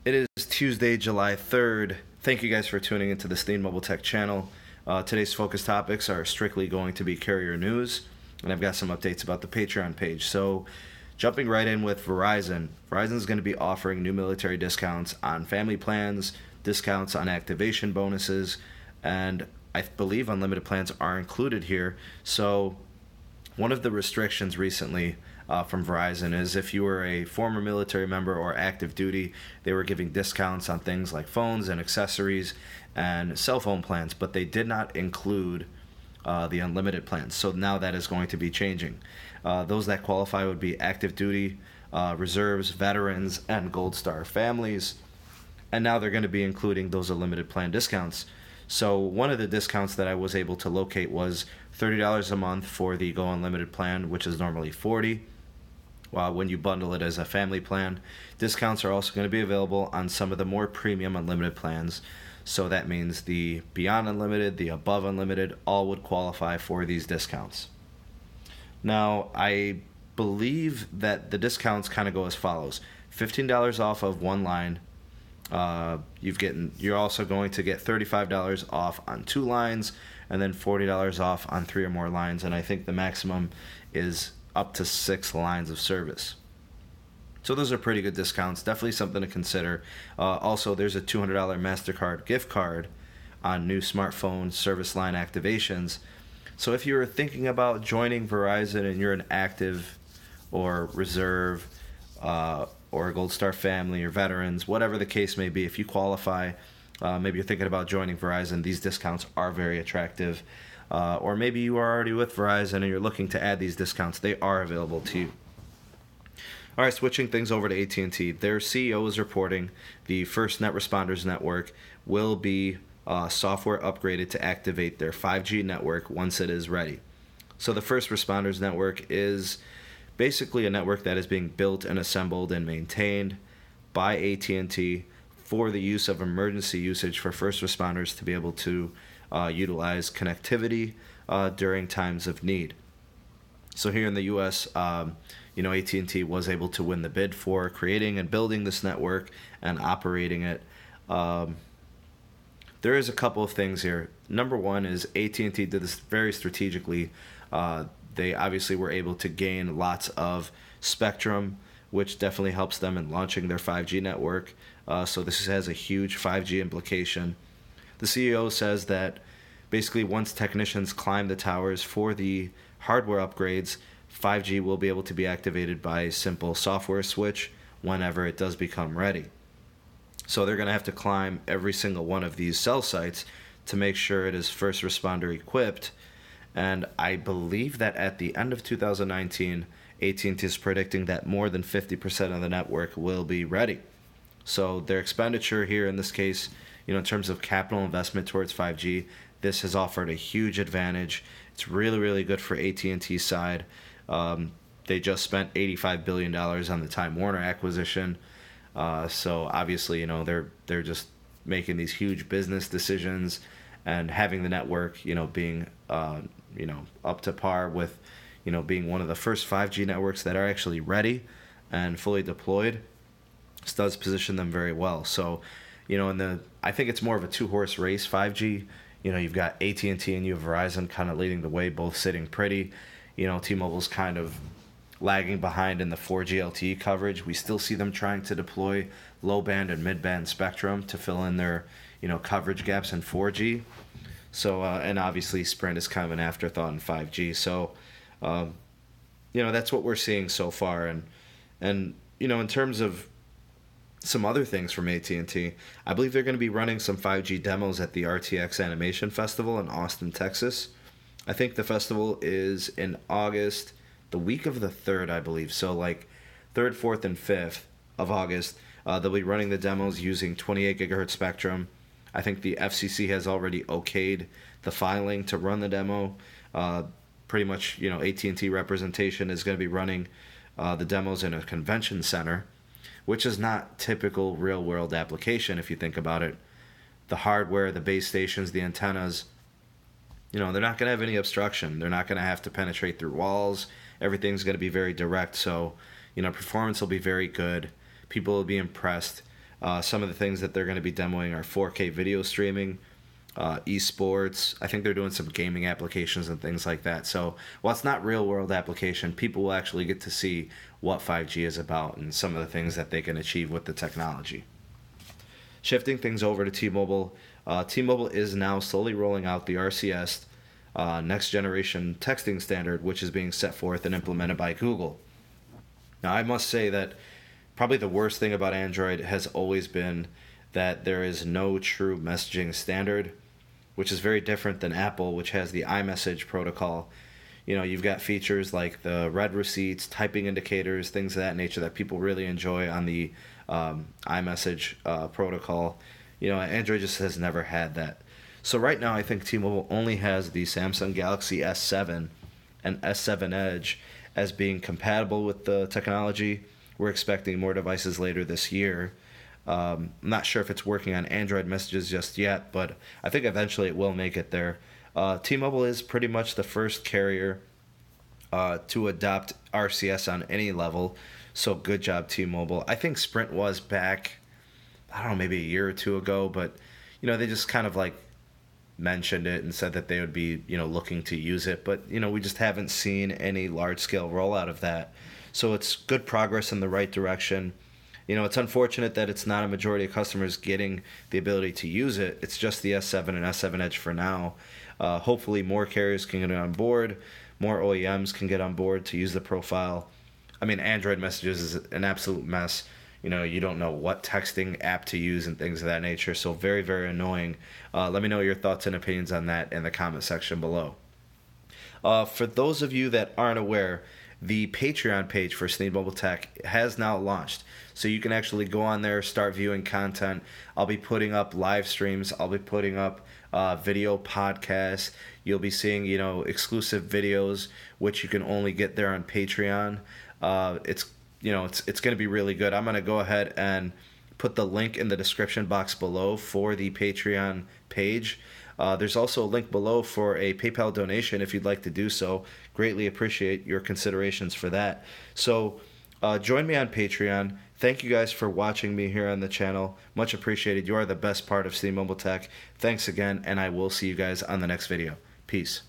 It is Tuesday, July 3rd. Thank you guys for tuning into the Steen Mobile Tech channel. Today's focus topics are strictly going to be carrier news, and I've got some updates about the Patreon page. So, jumping right in with Verizon. Verizon is going to be offering new military discounts on family plans, discounts on activation bonuses, and I believe unlimited plans are included here. So, one of the restrictions recently from Verizon is if you were a former military member or active duty, they were giving discounts on things like phones and accessories and cell phone plans, but they did not include the unlimited plans. So now that is going to be changing. Those that qualify would be active duty, reserves, veterans, and Gold Star families. And now they're going to be including those unlimited plan discounts. So one of the discounts that I was able to locate was $30 a month for the Go Unlimited plan, which is normally $40. When you bundle it as a family plan. Discounts are also going to be available on some of the more premium unlimited plans. So that means the Beyond Unlimited, the Above Unlimited, all would qualify for these discounts. Now, I believe that the discounts kind of go as follows. $15 off of one line. You're also going to get $35 off on 2 lines, and then $40 off on 3 or more lines. And I think the maximum is up to 6 lines of service. So those are pretty good discounts. Definitely something to consider. Also, there's a $200 MasterCard gift card on new smartphone service line activations. So if you're thinking about joining Verizon and you're an active or reserve or a Gold Star family or veterans, whatever the case may be, if you qualify, maybe you're thinking about joining Verizon, these discounts are very attractive. Or maybe you are already with Verizon and you're looking to add these discounts. They are available to you. All right, switching things over to AT&T. Their CEO is reporting the first Net Responders network will be software upgraded to activate their 5G network once it is ready. So the first Responders network is basically a network that is being built and assembled and maintained by AT&T for the use of emergency usage for first responders to be able to utilize connectivity during times of need. So here in the U.S., AT&T was able to win the bid for creating and building this network and operating it. There is a couple of things here. Number one is AT&T did this very strategically. They obviously were able to gain lots of spectrum, which definitely helps them in launching their 5G network. So this has a huge 5G implication. The CEO says that basically once technicians climb the towers for the hardware upgrades, 5G will be able to be activated by a simple software switch whenever it does become ready. So they're going to have to climb every single one of these cell sites to make sure it is first responder equipped. And I believe that at the end of 2019, AT&T is predicting that more than 50% of the network will be ready. So their expenditure here in this case, in terms of capital investment towards 5G, this has offered a huge advantage. It's really, really good for AT&T's side. They just spent $85 billion on the Time Warner acquisition. So obviously, they're just making these huge business decisions and having the network, being, up to par with, being one of the first 5G networks that are actually ready and fully deployed. This does position them very well. So, I think it's more of a 2-horse race, 5G. You've got AT&T and you have Verizon kind of leading the way, both sitting pretty. T-Mobile's kind of lagging behind in the 4G LTE coverage. We still see them trying to deploy low-band and mid-band spectrum to fill in their, coverage gaps in 4G. So, and obviously Sprint is kind of an afterthought in 5G. So, that's what we're seeing so far. And in terms of some other things from AT&T, I believe they're going to be running some 5G demos at the RTX Animation Festival in Austin, Texas. I think the festival is in August, the week of the 3rd, I believe. So like 3rd, 4th, and 5th of August, they'll be running the demos using 28 gigahertz spectrum. I think the FCC has already okayed the filing to run the demo. Pretty much, AT&T representation is going to be running the demos in a convention center, which is not typical real-world application if you think about it. The hardware, the base stations, the antennas, they're not going to have any obstruction. They're not going to have to penetrate through walls. Everything's going to be very direct. So, performance will be very good. People will be impressed. Some of the things that they're going to be demoing are 4K video streaming, esports. I think they're doing some gaming applications and things like that. So while it's not real world application, people will actually get to see what 5G is about and some of the things that they can achieve with the technology. Shifting things over to T-Mobile, T-Mobile is now slowly rolling out the RCS next generation texting standard, which is being set forth and implemented by Google. Now, I must say that probably the worst thing about Android has always been that there is no true messaging standard, which is very different than Apple, which has the iMessage protocol. You know, you've got features like the read receipts, typing indicators, things of that nature that people really enjoy on the iMessage protocol. You know, Android just has never had that. So right now, I think T-Mobile only has the Samsung Galaxy S7 and S7 Edge as being compatible with the technology. We're expecting more devices later this year. I'm not sure if it's working on Android messages just yet, but I think eventually it will make it there. T-Mobile is pretty much the first carrier to adopt RCS on any level, so good job, T-Mobile. I think Sprint was back, I don't know, maybe a year or two ago, but you know, they just kind of like mentioned it and said that they would be, you know, looking to use it, but you know, we just haven't seen any large-scale rollout of that. So it's good progress in the right direction. You know, it's unfortunate that it's not a majority of customers getting the ability to use it. It's just the S7 and S7 Edge for now. Hopefully more carriers can get on board, more OEMs can get on board to use the profile. I mean, Android messages is an absolute mess. You know, you don't know what texting app to use and things of that nature. So very, very annoying. Let me know your thoughts and opinions on that in the comment section below. For those of you that aren't aware, the Patreon page for Sneed Mobile Tech has now launched. So you can actually go on there, start viewing content. I'll be putting up live streams. I'll be putting up video podcasts. You'll be seeing, you know, exclusive videos, which you can only get there on Patreon. It's going to be really good. I'm going to go ahead and put the link in the description box below for the Patreon page. There's also a link below for a PayPal donation if you'd like to do so. Greatly appreciate your considerations for that. So join me on Patreon. Thank you guys for watching me here on the channel. Much appreciated. You are the best part of Sneed Mobile Tech. Thanks again, and I will see you guys on the next video. Peace.